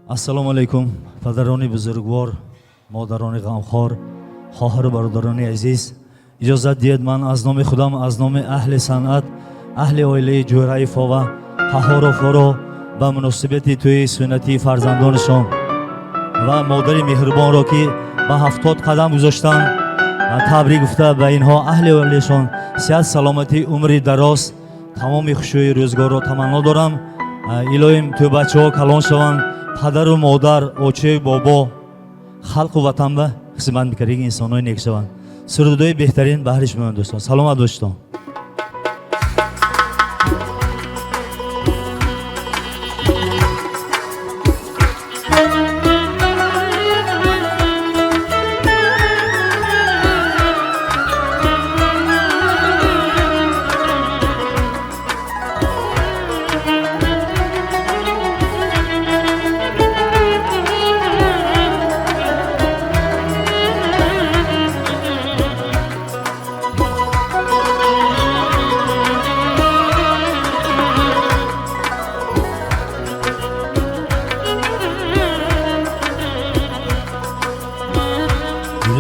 ассалому алайкум падарони бузургвор, модарони ғамхор, хоҳару бародарони азиз, иҷозат диҳед ман аз номи худам, аз номи аҳли санъат, аҳли оилаи ҷӯйраифова ҳаҳорофоро ба муносибати тӯи суннатии фарзандонашон ва модари меҳрубонро ки ба 70 қадам гузоштанд табрик гуфта ба инҳо аҳли оилаашон сиҳат, саломатӣ, умри дароз, тамоми хушӯи рӯзгорро таманно дорам. илоҳим тӯ бачаҳо калон шаванд, падару модар, очаи бобо халқу ватанба хизмат мекардагӣ инсонҳои нек шаванд. сурудои беҳтарин баҳри шумо дӯстон. саломат бошед.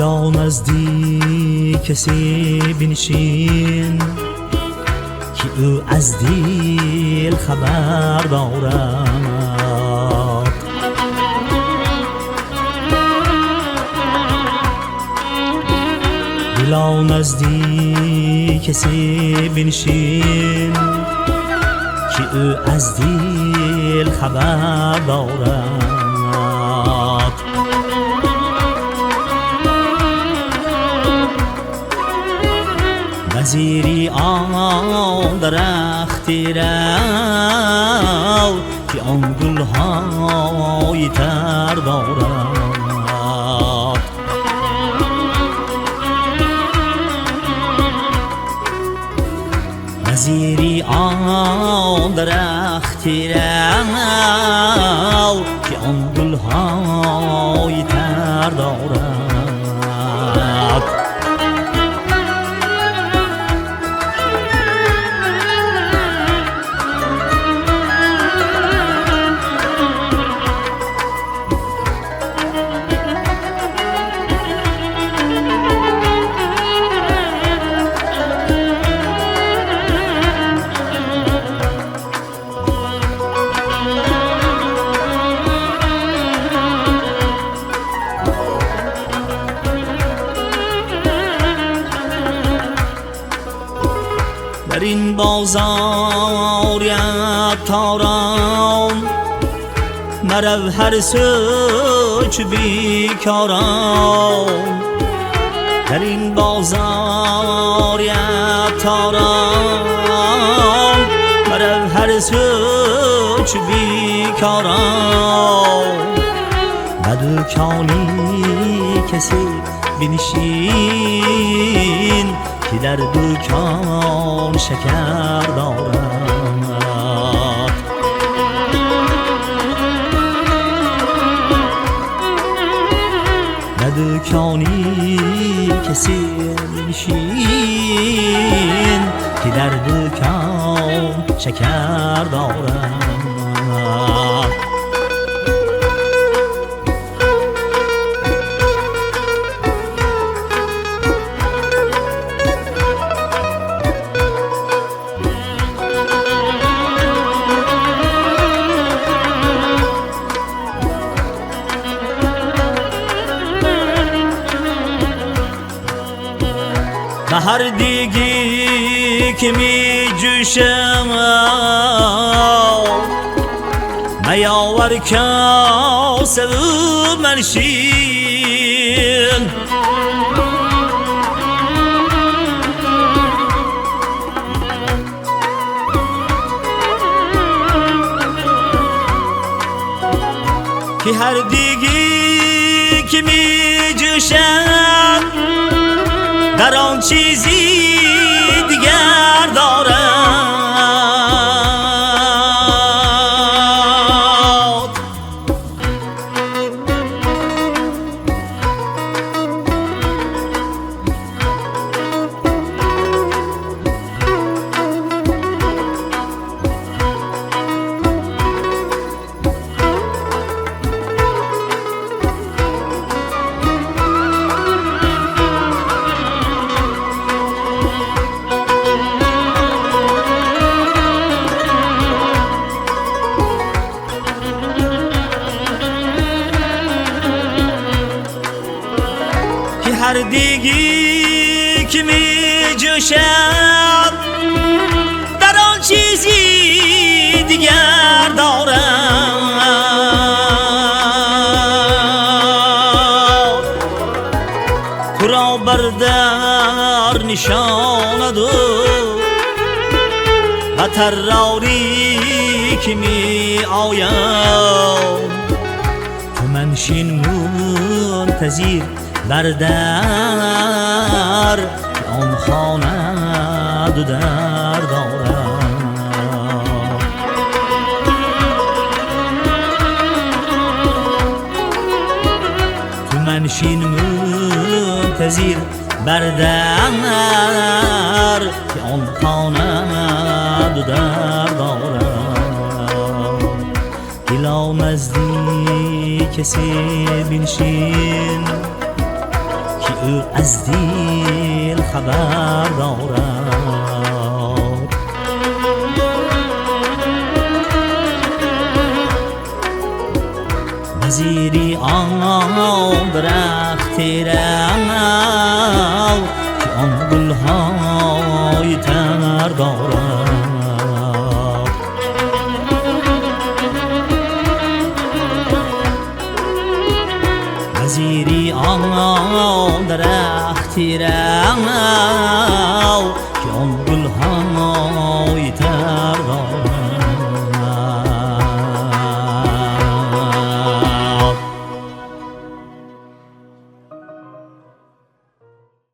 دلا نزدیک کسی بنشین که او از دل خبر دارد. دلا نزدیک کسی بنشین که او از دل خبر دارد. زیری آن درختی رو که آن گلهای تر دارد. زیری آن درختی رو که آن گلهای تر دارد. در این بازار یتاران مرو هر سوچ بیکاران. در این بازار یتاران مرو هر سوچ بیکاران. ندوکانی کسی بنشین که در دکان شکر دارد. ندوکانی کسی بنشین که در دکان شکر دارد. به هر دیگی که می جوشم میاور کاسه و منشین. که هر دیگی که می جوشم در آن چیزی دیگر دارد. مردگی که می جوشد در آن چیزی دیگر دارد تو را بردر نشاند و تراری که می آید تو منشین منتظر بردر که آن خانه دو در دارد تو منشین منتظر بردر که آن خانه دو در دارد گلا نزدیک کسی بنشین که او از دل خبر دارد وزیری آن درخت رنو که آن گلهای تر دارد وزیری آن درخت رنو